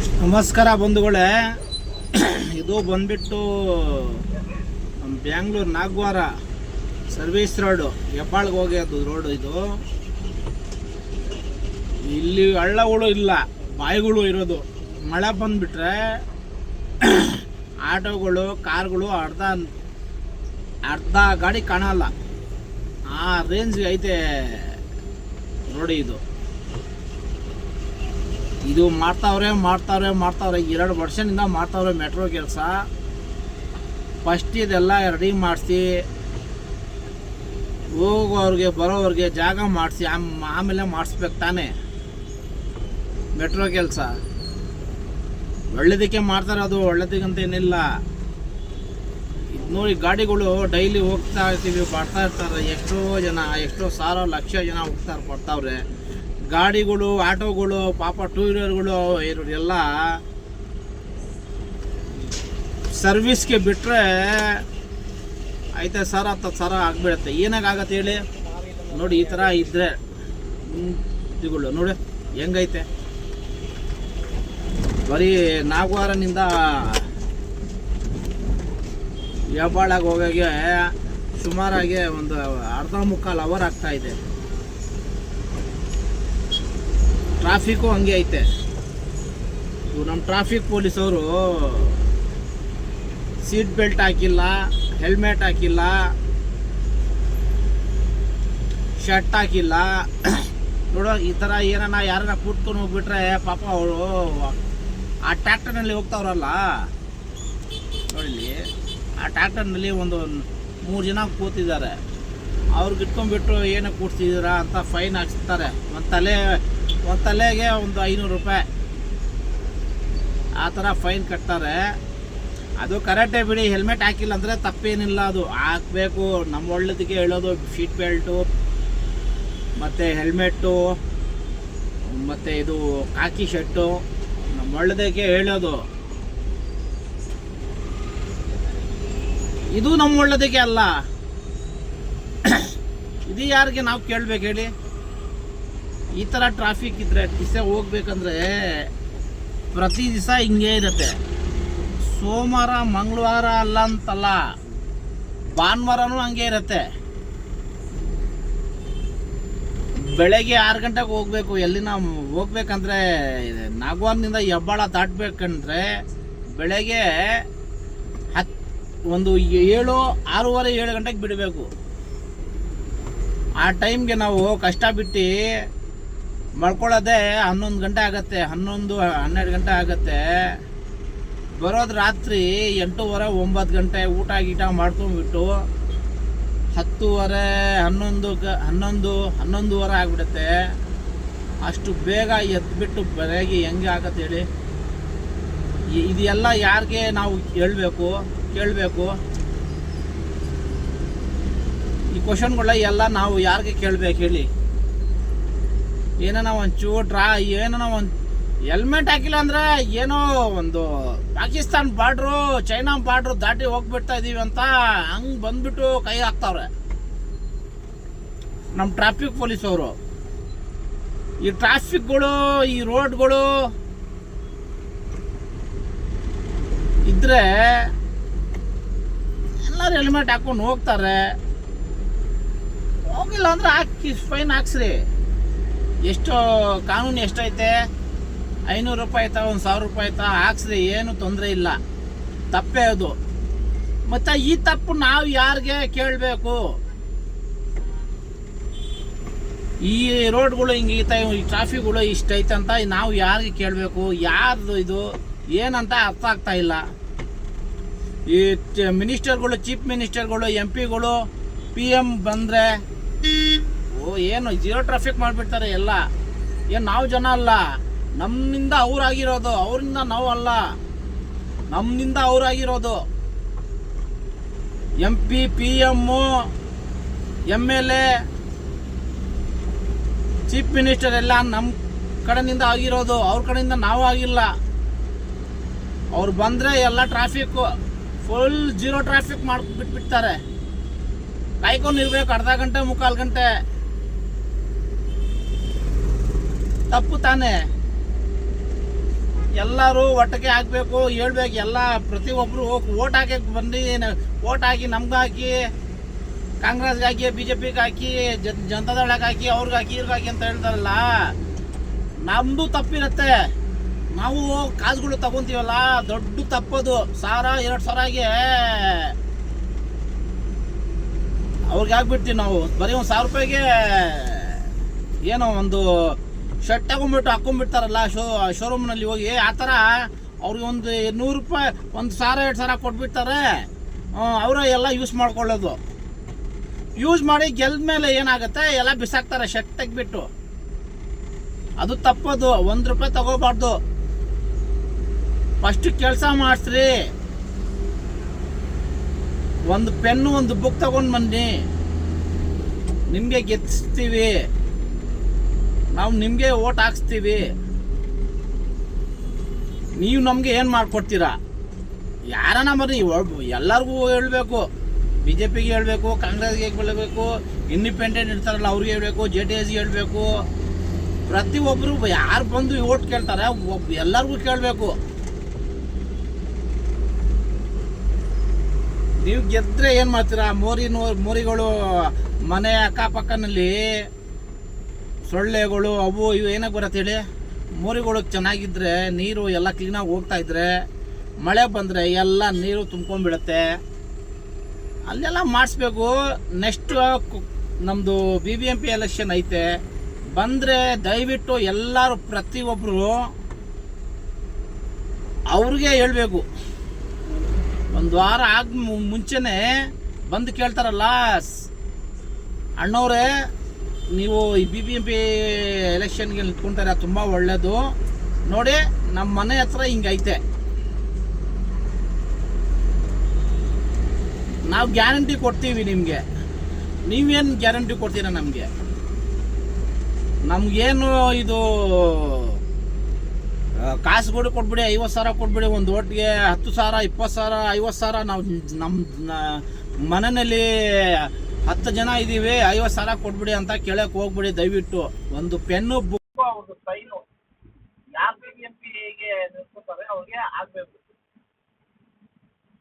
ನಮಸ್ಕಾರ ಬಂಧುಗಳೇ. ಇದು ಬಂದ್ಬಿಟ್ಟು ಬ್ಯಾಂಗ್ಳೂರು ನಾಗವಾರ ಸರ್ವಿಸ್ ರೋಡು, ಹೆಬ್ಬಾಳ್ಗೆ ಹೋಗೋದು ರೋಡು. ಇದು ಇಲ್ಲಿ ಹಳ್ಳಗಳು ಇಲ್ಲ, ಬಾಯಿಗಳು ಇರೋದು. ಮಳೆ ಬಂದುಬಿಟ್ರೆ ಆಟೋಗಳು ಕಾರ್ಗಳು ಅರ್ಧ ಗಾಡಿ ಕಾಣಲ್ಲ, ಆ ರೇಂಜ್ ಐತೆ ನೋಡಿ. ಇದು ಮಾಡ್ತಾವ್ರೆ 2 ವರ್ಷದಿಂದ ಮಾಡ್ತಾವ್ರೆ ಮೆಟ್ರೋ ಕೆಲಸ. ಫಸ್ಟ್ ಇದೆಲ್ಲ ರೆಡಿ ಮಾಡಿಸಿ ಹೋಗೋವ್ರಿಗೆ ಬರೋವ್ರಿಗೆ ಜಾಗ ಮಾಡಿಸಿ ಆಮೇಲೆ ಮಾಡಿಸ್ಬೇಕು ತಾನೇ ಮೆಟ್ರೋ ಕೆಲಸ. ಒಳ್ಳೇದಕ್ಕೆ ಮಾಡ್ತಾರೆ, ಅದು ಒಳ್ಳೇದಕ್ಕಂತ ಏನಿಲ್ಲ. ಇದು ನೋಡಿ, ಗಾಡಿಗಳು ಡೈಲಿ ಹೋಗ್ತಾ ಇರ್ತೀವಿ, ಬರ್ತಾ ಇರ್ತಾರೆ. ಎಷ್ಟೋ ಸಾವಿರ ಲಕ್ಷ ಜನ ಬರ್ತಾವ್ರೆ. ಗಾಡಿಗಳು, ಆಟೋಗಳು, ಪಾಪ ಟೂ ವೀಲರ್ಗಳು ಎಲ್ಲ ಸರ್ವಿಸ್ಗೆ ಬಿಟ್ಟರೆ ಐತೆ 10,000 ಆಗಿಬಿಡುತ್ತೆ. ಏನಾಗತ್ತೆ ಹೇಳಿ ನೋಡಿ. ಈ ಥರ ಇದ್ದರೆ ಇದುಗಳು ನೋಡಿ ಹೆಂಗೈತೆ. ಬರೀ ನಾಗವಾರನಿಂದ ಹೆಬ್ಬಾಳಾಗ ಹೋಗೋಕ್ಕೆ ಸುಮಾರಾಗಿ ಒಂದು ಅರ್ಧ ಮುಕ್ಕಾಲು ಅವರ್ ಆಗ್ತಾಯಿದೆ. ಟ್ರಾಫಿಕ್ಕು ಹಂಗೆ ಐತೆ. ನಮ್ಮ ಟ್ರಾಫಿಕ್ ಪೊಲೀಸವರು ಸೀಟ್ ಬೆಲ್ಟ್ ಹಾಕಿಲ್ಲ, ಹೆಲ್ಮೆಟ್ ಹಾಕಿಲ್ಲ, ಶರ್ಟ್ ಹಾಕಿಲ್ಲ. ನೋಡೋ ಈ ಥರ ಯಾರನ್ನ ಕೂತ್ಕೊಂಡು ಹೋಗ್ಬಿಟ್ರೆ ಪಾಪ ಅವರು ಆ ಟ್ರ್ಯಾಕ್ಟರ್ನಲ್ಲಿ ಹೋಗ್ತಾವ್ರಲ್ಲ ನೋಡಿ, ಆ ಟ್ರ್ಯಾಕ್ಟರ್ನಲ್ಲಿ ಒಂದು 3 ಜನ ಕೂತಿದ್ದಾರೆ. ಅವ್ರಿಗೆ ಇಟ್ಕೊಂಡ್ಬಿಟ್ಟು ಏನಕ್ಕೆ ಕೂಡ್ತಿದ್ದೀರಾ ಅಂತ ಫೈನ್ ಹಾಕ್ಸ್ತಾರೆ. ಒಂದು ತಲೆಗೆ ಒಂದು 500 ರೂಪಾಯಿ ಆ ಥರ ಫೈನ್ ಕಟ್ತಾರೆ. ಅದು ಕರೆಕ್ಟೇ ಬಿಡಿ. ಹೆಲ್ಮೆಟ್ ಹಾಕಿಲ್ಲ ಅಂದರೆ ತಪ್ಪೇನಿಲ್ಲ, ಅದು ಹಾಕಬೇಕು. ನಮ್ಮ ಒಳ್ಳೇದಕ್ಕೆ ಹೇಳೋದು. ಸೀಟ್ ಬೆಲ್ಟು ಮತ್ತು ಹೆಲ್ಮೆಟ್ಟು ಮತ್ತು ಇದು ಕಾಕಿ ಶರ್ಟು ನಮ್ಮ ಒಳ್ಳೇದಕ್ಕೆ ಹೇಳೋದು. ಇದು ನಮ್ಮ ಒಳ್ಳೇದಕ್ಕೆ ಅಲ್ಲ. ಇದು ಯಾರಿಗೆ ನಾವು ಕೇಳಬೇಕು ಹೇಳಿ? ಈ ಥರ ಟ್ರಾಫಿಕ್ ಇದ್ದರೆ ದಿವಸ ಹೋಗ್ಬೇಕಂದ್ರೆ ಪ್ರತಿ ದಿವಸ ಹಿಂಗೆ ಇರುತ್ತೆ. ಸೋಮವಾರ ಮಂಗಳವಾರ ಅಲ್ಲ ಅಂತಲ್ಲ, ಭಾನುವಾರನೂ ಹಂಗೆ ಇರುತ್ತೆ. ಬೆಳಗ್ಗೆ 6 ಗಂಟೆಗೆ ಹೋಗ್ಬೇಕು. ಎಲ್ಲಿ ನಾವು ಹೋಗ್ಬೇಕಂದ್ರೆ ನಾಗವಾರನಿಂದ ಹೆಬ್ಬಾಳ ದಾಟಬೇಕಂದ್ರೆ ಬೆಳಗ್ಗೆ ಒಂದು 6:30 7 ಗಂಟೆಗೆ ಬಿಡಬೇಕು. ಆ ಟೈಮ್ಗೆ ನಾವು ಕಷ್ಟ ಬಿಟ್ಟು ಮಲ್ಕೊಳ್ಳೋದೇ 11 ಗಂಟೆ ಆಗುತ್ತೆ, 11-12 ಗಂಟೆ ಆಗುತ್ತೆ. ಬರೋದು ರಾತ್ರಿ 8:30 9 ಗಂಟೆ. ಊಟ ಗೀಟ ಮಾಡ್ಕೊಂಡ್ಬಿಟ್ಟು 10:30 11:30 ಆಗಿಬಿಡುತ್ತೆ. ಅಷ್ಟು ಬೇಗ ಎದ್ಬಿಟ್ಟು ಬೆಳಗ್ಗೆ ಹೆಂಗೆ ಆಗತ್ತೆ ಹೇಳಿ? ಇದೆಲ್ಲ ಯಾರಿಗೆ ನಾವು ಕೇಳಬೇಕು? ಈ ಕ್ವಶನ್ಗಳ ಎಲ್ಲ ನಾವು ಯಾರಿಗೆ ಕೇಳಬೇಕು ಹೇಳಿ? ಏನೋ ಒಂದು ಹೆಲ್ಮೆಟ್ ಹಾಕಿಲ್ಲ ಅಂದ್ರೆ ಏನೋ ಒಂದು ಪಾಕಿಸ್ತಾನ್ ಬಾರ್ಡ್ರು, ಚೈನಾ ಬಾರ್ಡ್ರು ದಾಟಿ ಹೋಗ್ಬಿಡ್ತಾ ಇದೀವಿ ಅಂತ ಹಂಗೆ ಬಂದ್ಬಿಟ್ಟು ಕೈ ಹಾಕ್ತಾವ್ರೆ ನಮ್ಮ ಟ್ರಾಫಿಕ್ ಪೊಲೀಸವರು. ಈ ಟ್ರಾಫಿಕ್ಗಳು, ಈ ರೋಡ್ಗಳು ಇದ್ರೆ ಎಲ್ಲರೂ ಹೆಲ್ಮೆಟ್ ಹಾಕೊಂಡು ಹೋಗ್ತಾರೆ. ಹೋಗಿಲ್ಲ ಅಂದ್ರೆ ಫೈನ್ ಹಾಕ್ಸ್ರಿ. ಎಷ್ಟು ಕಾನೂನು ಎಷ್ಟೈತೆ? 500 ರೂಪಾಯಿ ಆಯ್ತಾ, 1,000 ರೂಪಾಯಿ ಆಯ್ತಾ, ಹಾಕ್ಸ್ರಿ. ಏನು ತೊಂದರೆ ಇಲ್ಲ, ತಪ್ಪೇ ಅದು. ಮತ್ತು ಈ ತಪ್ಪು ನಾವು ಯಾರಿಗೆ ಕೇಳಬೇಕು? ಈ ರೋಡ್ಗಳು ಹಿಂಗೈತೆ, ಈ ಟ್ರಾಫಿಕ್ಗಳು ಇಷ್ಟೈತೆ ಅಂತ ನಾವು ಯಾರಿಗೆ ಕೇಳಬೇಕು? ಯಾರ್ದು ಇದು ಏನಂತ ಅರ್ಥ ಆಗ್ತಾ ಇಲ್ಲ. ಈ ಮಿನಿಸ್ಟರ್ಗಳು, ಚೀಫ್ ಮಿನಿಸ್ಟರ್ಗಳು, MP ಗಳು, PM ಬಂದರೆ ಏನು 0 ಟ್ರಾಫಿಕ್ ಮಾಡಿಬಿಡ್ತಾರೆ ಎಲ್ಲ. ಏನು ನಾವು ಜನ ಅಲ್ಲ, ನಮ್ಮಿಂದ ಅವರಾಗಿರೋದು, ಅವರಿಂದ ನಾವು ಅಲ್ಲ, ನಮ್ಮಿಂದ ಅವರಾಗಿರೋದು. MP PM MLA chief minister ಎಲ್ಲ ನಮ್ಮ ಕಡೆಯಿಂದ ಆಗಿರೋದು, ಅವ್ರ ಕಡೆಯಿಂದ ನಾವು ಆಗಿಲ್ಲ. ಅವ್ರು ಬಂದರೆ ಎಲ್ಲ ಟ್ರಾಫಿಕ್ಕು ಫುಲ್ 0 ಟ್ರಾಫಿಕ್ ಮಾಡಿಬಿಟ್ಬಿಡ್ತಾರೆ. ಕಾಯ್ಕೊಂಡಿರ್ಬೇಕು ಅರ್ಧ ಗಂಟೆ 3/4 ಗಂಟೆ. ತಪ್ಪು ತಾನೇ. ಎಲ್ಲರೂ ಒಟ್ಟಿಗೆ ಹಾಕ್ಬೇಕು, ಹೇಳ್ಬೇಕು. ಎಲ್ಲ ಪ್ರತಿಯೊಬ್ಬರು ಓಟ್ ಹಾಕಕ್ಕೆ ಬಂದು ಓಟ್ ಹಾಕಿ, ನಮ್ಗೆ ಹಾಕಿ, ಕಾಂಗ್ರೆಸ್ಗೆ ಹಾಕಿ, BJPಗೆ ಹಾಕಿ, ಜನತಾದಳಕ್ಕೆ ಹಾಕಿ, ಅವ್ರಿಗೆ ಹಾಕಿ, ಇವ್ರಿಗೆ ಹಾಕಿ ಅಂತ ಹೇಳ್ತಾರಲ್ಲ. ನಮ್ಮದು ತಪ್ಪಿರುತ್ತೆ. ನಾವು ಕಾಸುಗಳು ತಗೊಂತೀವಲ್ಲ, ದೊಡ್ಡ ತಪ್ಪದು. 1,000-2,000ಗೆ ಅವ್ರಿಗೆ ಹಾಕ್ಬಿಡ್ತೀವಿ ನಾವು. ಬರೀ 1,000 ರೂಪಾಯಿಗೆ ಏನೋ ಒಂದು ಶರ್ಟ್ ತಗೊಂಡ್ಬಿಟ್ಟು ಹಾಕೊಂಡ್ಬಿಡ್ತಾರಲ್ಲ ಶೋರೂಮ್ನಲ್ಲಿ ಹೋಗಿ. ಆ ಥರ ಅವ್ರಿಗೆ ಒಂದು 100 ರೂಪಾಯಿ, 1,000-2,000 ಕೊಟ್ಬಿಡ್ತಾರೆ. ಅವರ ಎಲ್ಲ ಯೂಸ್ ಮಾಡ್ಕೊಳ್ಳೋದು. ಯೂಸ್ ಮಾಡಿ ಗೆಲ್ದ ಮೇಲೆ ಏನಾಗುತ್ತೆ, ಎಲ್ಲ ಬಿಸಾಕ್ತಾರೆ ಶರ್ಟ್ ತೆಗ್ಬಿಟ್ಟು. ಅದು ತಪ್ಪದು. 1 ರೂಪಾಯಿ ತಗೋಬಾರ್ದು. ಫಸ್ಟ್ ಕೆಲಸ ಮಾಡಿಸ್ರಿ. ಒಂದು ಪೆನ್ನು, ಒಂದು ಬುಕ್ ತಗೊಂಡು ಬನ್ನಿ. ನಿಮಗೆ ಗೆಲ್ಲಿಸ್ತೀವಿ ನಾವು, ನಿಮಗೆ ಓಟ್ ಹಾಕ್ಸ್ತೀವಿ. ನೀವು ನಮಗೆ ಏನು ಮಾಡಿಕೊಡ್ತೀರಾ? ಯಾರನ್ನ ಬರ್ರಿ, ಎಲ್ಲರಿಗೂ ಹೇಳಬೇಕು. BJPಗೆ ಹೇಳಬೇಕು, ಕಾಂಗ್ರೆಸ್ಗೆ ಹೇಳಬೇಕು, ಇಂಡಿಪೆಂಡೆಂಟ್ ಇರ್ತಾರಲ್ಲ ಅವ್ರಿಗೆ ಹೇಳಬೇಕು, JDSಗೆ ಹೇಳಬೇಕು. ಪ್ರತಿಯೊಬ್ಬರು ಯಾರು ಬಂದು ಓಟ್ ಕೇಳ್ತಾರೆ ಎಲ್ಲರಿಗೂ ಕೇಳಬೇಕು. ನೀವು ಗೆದ್ದರೆ ಏನು ಮಾಡ್ತೀರಾ? ಮೋರಿಗಳು ಮನೆ ಅಕ್ಕಪಕ್ಕನಲ್ಲಿ ಸೊಳ್ಳೆಗಳು ಅವು ಇವು ಏನಾಗ ಬರುತ್ತೆ ಹೇಳಿ? ಮೋರಿಗಳು ಚೆನ್ನಾಗಿದ್ದರೆ, ನೀರು ಎಲ್ಲ ಕ್ಲೀನಾಗಿ ಹೋಗ್ತಾ ಇದ್ರೆ, ಮಳೆ ಬಂದರೆ ಎಲ್ಲ ನೀರು ತುಂಬ್ಕೊಂಡ್ಬಿಡುತ್ತೆ. ಅಲ್ಲೆಲ್ಲ ಮಾಡಿಸ್ಬೇಕು. ನೆಕ್ಸ್ಟ್ ನಮ್ಮದು BBMP ಎಲೆಕ್ಷನ್ ಐತೆ. ಬಂದರೆ ದಯವಿಟ್ಟು ಎಲ್ಲರೂ ಪ್ರತಿಯೊಬ್ಬರು ಅವ್ರಿಗೆ ಹೇಳ್ಬೇಕು. ಒಂದು ವಾರ ಮುಂಚೆನೇ ಬಂದು ಕೇಳ್ತಾರಲ್ಲ, ಅಣ್ಣವ್ರೆ ನೀವು ಈ BBMP ಎಲೆಕ್ಷನ್ಗೆ ನಿಂತ್ಕೊಂತಾರೆ, ತುಂಬ ಒಳ್ಳೆಯದು ನೋಡಿ, ನಮ್ಮ ಮನೆ ಹತ್ರ ಹಿಂಗೈತೆ, ನಾವು ಗ್ಯಾರಂಟಿ ಕೊಡ್ತೀವಿ ನಿಮಗೆ. ನೀವೇನು ಗ್ಯಾರಂಟಿ ಕೊಡ್ತೀರಾ ನಮಗೆ? ನಮಗೇನು ಇದು ಕಾಸುಗಳು ಕೊಟ್ಬಿಡಿ, 50,000 ಕೊಟ್ಬಿಡಿ ಒಂದು ಓಟ್ಗೆ, 10,000, 20,000, 50,000. ನಾವು ನಮ್ಮ ಮನೆಯಲ್ಲಿ 10 ಜನ ಇದ್ದೀವಿ, 50,000 ಕೊಟ್ಬಿಡಿ ಅಂತ ಕೇಳಕ್ಕೆ ಹೋಗ್ಬಿಡಿ ದಯವಿಟ್ಟು. ಒಂದು ಪೆನ್ನು ಬುಕ್